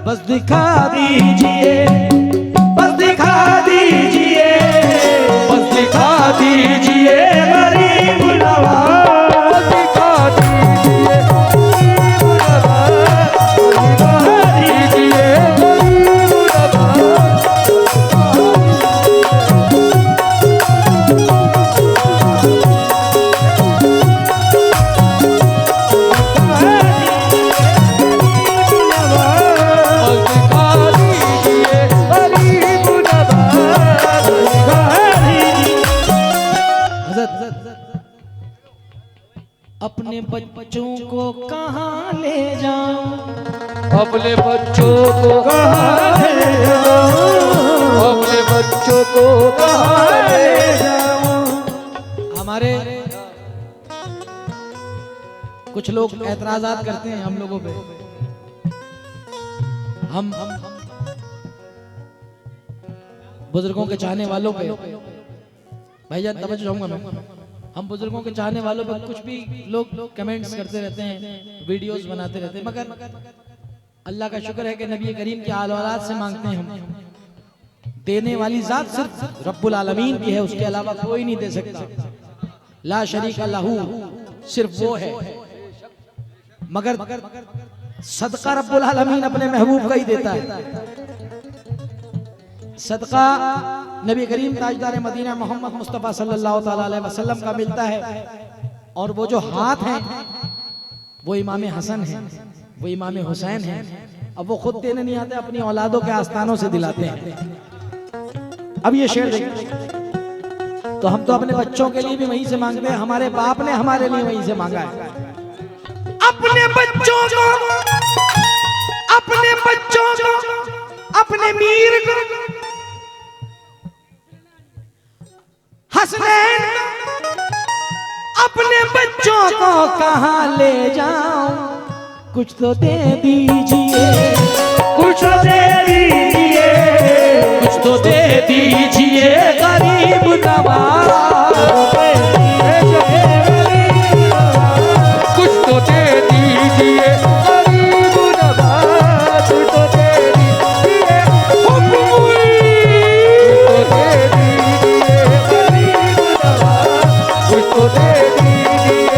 बस दिखा दीजिए, बस दिखा दीजिए, बस दिखा दीजिए गरीब नवाज, दिखा दीजिए गरीब नवाज, दिखा दीजिए गरीब नवाज। अपने बच्चों को कहाँ ले जाऊं, अपने बच्चों को कहाँ ले जाऊं, अपने बच्चों को कहाँ ले जाऊं। हमारे कुछ लोग एतराजात करते हैं हम लोगों पे, हम बुजुर्गों के चाहने वालों पे, भाईजान तवज्जो चाहूंगा मैं, हम बुजुर्गों के चाहने वालों पर कुछ भी लोग कमेंट्स करते रहते हैं, वीडियोस बनाते रहते हैं, मगर अल्लाह का शुक्र है कि नबी करीम की आल औलाद से मांगते हैं हम। देने वाली जात सिर्फ रब्बुल आलमीन की है, उसके अलावा कोई नहीं दे सकता। ला शरीका लहू, सिर्फ वो है। मगर सदका रब्बुल आलमीन अपने महबूब का ही देता है। सदका नबी करीम ताजदार मदीना मोहम्मद मुस्तफ़ा सल्लल्लाहु अलैहि वसल्लम का मिलता है, और वो जो हाथ हैं वो इमाम हसन है, वो इमाम हुसैन है। अब वो खुद देने नहीं आते, अपनी औलादों के आस्थानों से दिलाते हैं। अब ये शेर देखिए, तो हम तो अपने बच्चों के लिए भी वहीं से मांगते हैं, हमारे बाप ने हमारे लिए वहीं से मांगा है। अपने बच्चों को, अपने बच्चों को, अपने मीर को, हसनैन, अपने बच्चों को कहाँ ले जाऊं, कुछ तो दे दीजिए, कुछ तो दे दीजिए, कुछ तो दे दीजिए गरीब नवाज, कुछ तो दे दीजिए गरीब नवाज, कुछ तो दे दीजिए, कुछ तो दे दीजिए गरीब नवाज, कुछ तो दे दीजिए।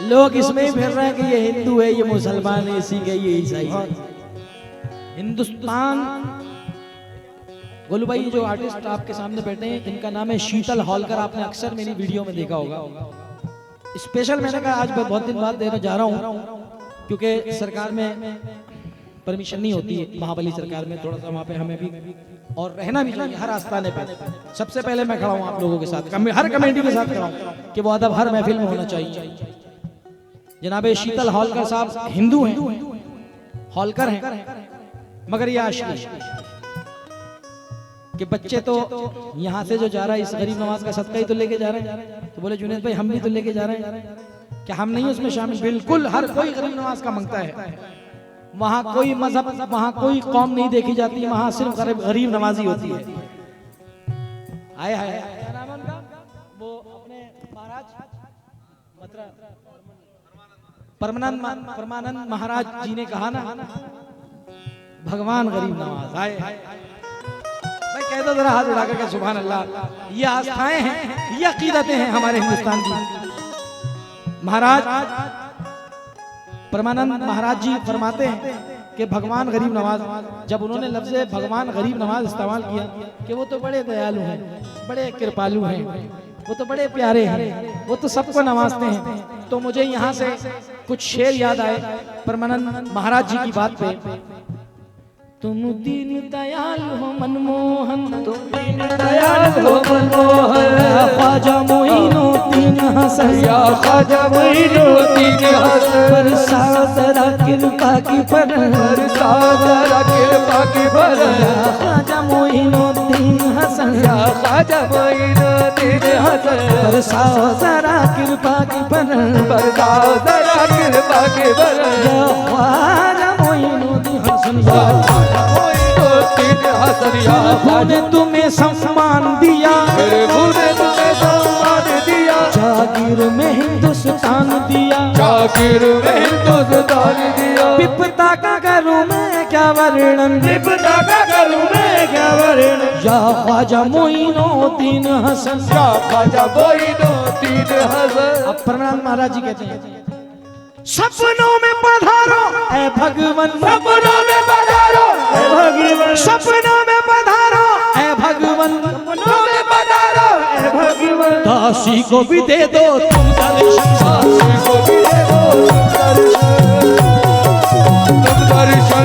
लोग इसमें फिर रहे हैं कि ये हिंदू है, ये मुसलमान है, सिख है, ये ईसाई है। हिंदुस्तान, गोलू भाई जो आर्टिस्ट आपके सामने बैठे हैं, इनका नाम है शीतल हॉलकर। आपने अक्सर मेरी वीडियो में देखा होगा। स्पेशल मैंने कहा आज मैं बहुत दिन बाद देने जा रहा हूँ, क्योंकि सरकार में परमिशन नहीं होती है, महाबली सरकार में थोड़ा सा वहाँ पे हमें भी और रहना भी चाहिए हर आस्थाने पे। सबसे पहले मैं खड़ा हूँ आप लोगों के साथ, हर कमेटी के साथ खड़ा हूँ कि वो अदब हर महफिल में होना चाहिए। जनाब शीतल हॉलकर साहब हिंदू हैं, हॉलकर हैं, मगर ये आशिक कि बच्चे तो यहाँ से जो जा रहा है इस गरीब नवाज का सदका ही तो लेके जा रहे हैं। तो बोले जुनैद भाई हम भी तो लेके जा रहे हैं, क्या हम नहीं उसमें शामिल? बिल्कुल, हर कोई गरीब नवाज का मांगता है। वहाँ कोई मजहब, वहाँ कोई कौम नहीं देखी जाती, वहाँ सिर्फ गरीब नवाजी होती है। आए हाय, क्या नाम है उनका? वो अपने महाराज परमानंद महाराज जी ने कहा ना, भगवान गरीब नवाज। आए भाई कह दो जरा हाथ उठा करके सुभान अल्लाह। ये आस्थाएं हैं, ये अकीदतें हैं हमारे हिंदुस्तान की। महाराज परमानंद महाराज जी फरमाते हैं कि भगवान गरीब नवाज, जब उन्होंने लफ्ज़ भगवान गरीब नवाज इस्तेमाल किया कि वो तो बड़े दयालु हैं, बड़े कृपालु हैं, वो तो बड़े प्यारे हैं, वो तो सबको नवाजते हैं। तो मुझे यहाँ से कुछ शेर याद आए परमानंद महाराज जी की बात पे। तुम दीन दयाल हो मनमोहन, तुम दीन दयाल हो मनमोहन, ख्वाजा मोइनुद्दीन हसन, या ख्वाजा मोइनुद्दीन हसन, बरसा जरा कृपा की बरस, बरसा जरा कृपा की बरस, या ख्वाजा मोइनुद्दीन हसन, या ख्वाजा मोइनुद्दीन हसन, बरसा जरा कृपा की बरस, बरसा जरा कृपा की बरस, या ख्वाजा मोइनुद्दीन हसन, या ने तुम्हें सम्मान दिया, मेरे ने तुम्हें सम्मान दिया, जागीर में हिंदुस्तान दिया, आखिर में हिंदुस्तानी दिया। विपदा का करूं मैं क्या वर्णन, विपदा का करूं मैं क्या वर्णन, या ख्वाजा मोइनुद्दीन हसन, या ख्वाजा मोइनुद्दीन हसन। अब प्रणाम महाराज जी कहते हैं, सपनों में पधारो ऐ भगवन, सपनों में पधारो ऐ भगवन, सपनों में पधारो ऐ भगवन, सपनों में पधारो ऐ भगवन। दासी को भी दे दो तुम दर्शन, दासी को भी दे दो तुम दर्शन, तुम दर्शन,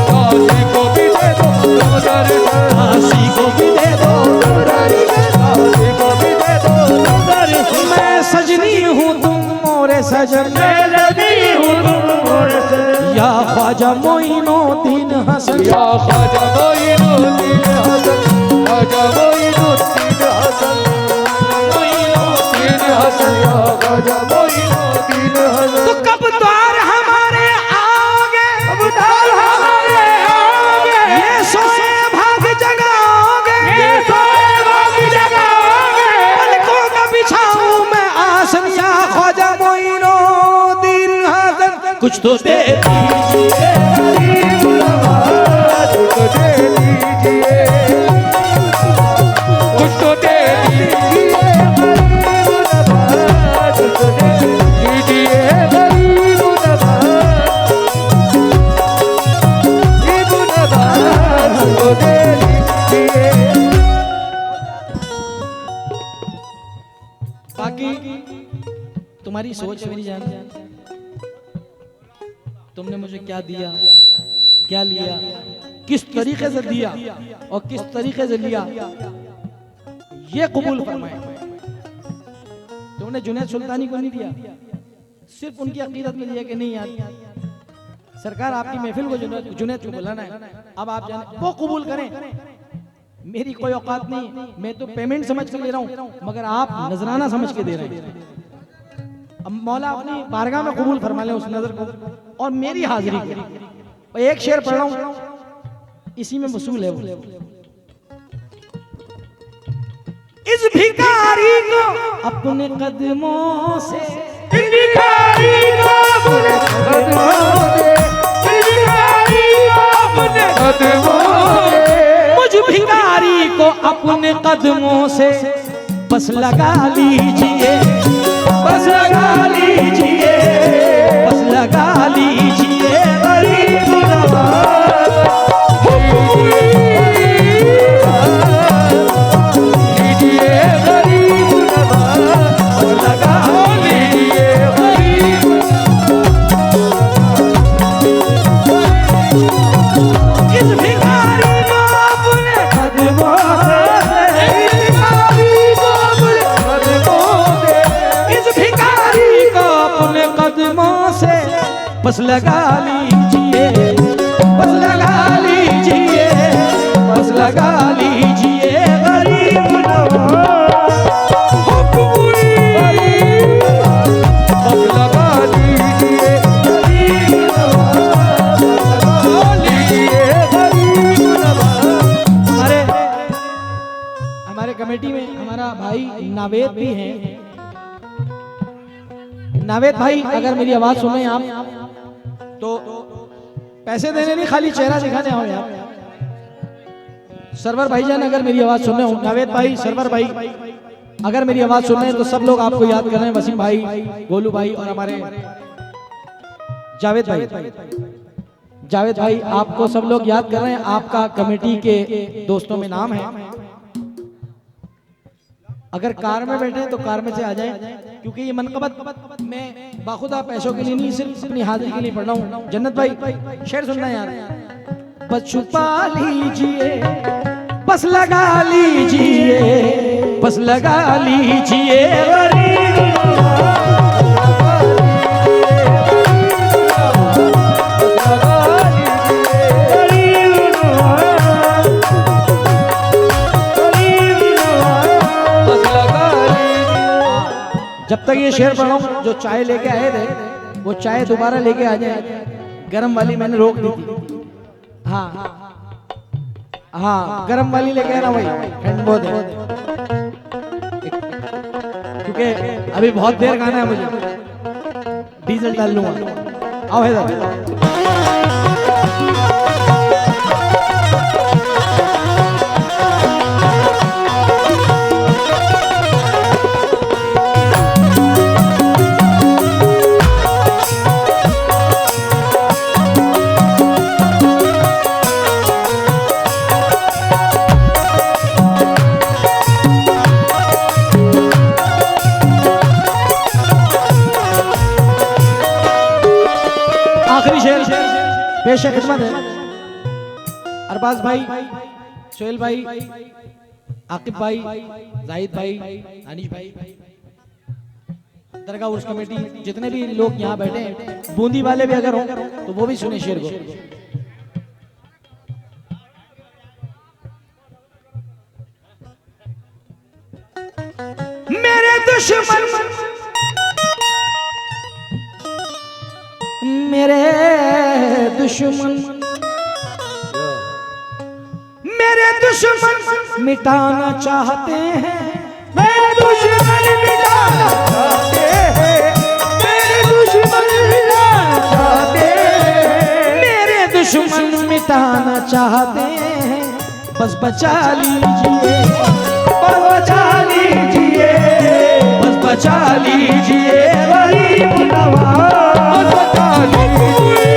दासी को भी दे दो तुम दर्शन, दासी को भी दे दो तुम दर्शन, दासी को भी दे दो तुम दर्शन। मैं सजनी हूँ तुम मोरे सजन, मैं सजनी हूँ तुम मोरे सजन, या ख्वाजा मोइनुद्दीन हसन, या ख्वाजा मोइनुद्दीन हसन, ख्वाजा मोइनुद्दीन हसन, मोइनुद्दीन हसन, या ख्वाजा मोइनुद्दीन हसन। तो कब द्वार हमारे आओगे, अब द्वार हमारे आओगे, ये सोए भाग जगाओगे, ये सोए भाग जगाओगे, पलकों का बिछाऊं मैं आसन, या ख्वाजा मोइनुद्दीन हसन, कुछ तो दे दीजिए गरीब नवाज को दे दीजिए, कुछ तो दे दीजिए, गरीब नवाज को दे दीजिए, गरीब नवाज, गरीब नवाज को दे दीजिए। बाकी तुम्हारी सोच है मेरी जान, तुमने मुझे क्या दिया, क्या लिया, किस तरीके से दिया और किस तरीके से लिया, ये कबूल फरमाए। तुमने जुनैद सुल्तानी को नहीं दिया, सिर्फ उनकी अकीदत में दिया कि नहीं यार सरकार आपकी महफिल को जुनैद को बुलाना है, अब आप जाने, वो कबूल करें। मेरी कोई औकात नहीं, मैं तो पेमेंट समझ के ले रहा हूँ, मगर आप नजराना समझ के दे रहे हैं। अब मौला अपनी बारगाह में कबूल फरमा ले उस नजर को और मेरी हाजिरी को। और एक शेर पढ़ रहा हूँ, इसी में वसूल है वो। इस भिखारी को अपने कदमों से, इस भिखारी को अपने कदमों से, इस भिखारी को अपने कदमों से, मुझ भिखारी को अपने कदमों से बस लगा लीजिए, बस लगा लीजिए, बस लगा लीजिए, गरीब नवाज लीजिए, गरीब नवाज बस लगा लीजिए, गरीब। इस भिखारी को अपने कदमों से, इस भिखारी को अपने कदमों से, इस भिखारी को अपने कदमों से बस लगा लीजिए, बस लगा लीजिए, बस लगा लीजिए, गरीब नवाज। बस लगा लीजिए, गरीब नवाज, लगा लीजिए, गरीब नवाज। हमारे कमेटी में हमारा भाई नावेद भी हैं। नावेद भाई अगर मेरी आवाज सुन रहे हैं आप तो पैसे देने नहीं, खाली चेहरा दिखाने आओ यार। सरवर भाईजान अगर मेरी आवाज सुन रहे हो, नावेद भाई, सरवर भाई अगर मेरी आवाज सुन रहे हैं तो सब लोग आपको याद कर रहे हैं, वसीम भाई, गोलू भाई और हमारे जावेद भाई। जावेद भाई आपको सब लोग याद कर रहे हैं, आपका कमेटी के दोस्तों में नाम है। अगर कार में बैठे हैं तो कार में से आ जाएं, क्योंकि ये मनकबत मैं बाखुदा पैसों के लिए नहीं, सिर्फ अपनी हाजिरी के लिए पढ़ रहा हूँ। जन्नत भाई शेर सुनना है यार। बस छुपा लीजिए, बस लगा लीजिए, बस लगा लीजिए, जब तक ये शेर पढ़ा हूं, जो चाय लेके आए थे वो चाय दोबारा लेके आ जाए। गरम वाली मैंने रोक दी थी। हाँ हाँ, गरम वाली लेके आना भाई, ठंड बहुत है। ओके अभी बहुत देर गाना है मुझे, डीजल डाल लूंगा। आओ इधर। आखिरी शेर पेश खिदमत है। अरबाज भाई, सोहेल भाई, आकिब भाई, जाहिद भाई, अनीश भाई, दरगाह उर्स कमेटी, जितने भी लोग यहाँ बैठे हैं, बूंदी वाले भी अगर हों तो वो भी सुने शेर को। मेरे दुश्मन मेरे दुश्मन मिटाना चाहते हैं, मेरे दुश्मन मिटाना चाहते हैं, मेरे दुश्मन मिटाना चाहते हैं, मेरे दुश्मन मिटाना चाहते हैं। बस बचा लीजिए, बस बचा लीजिए, बस बचा लीजिए गरीब नवाज, बस बचा लीजिए।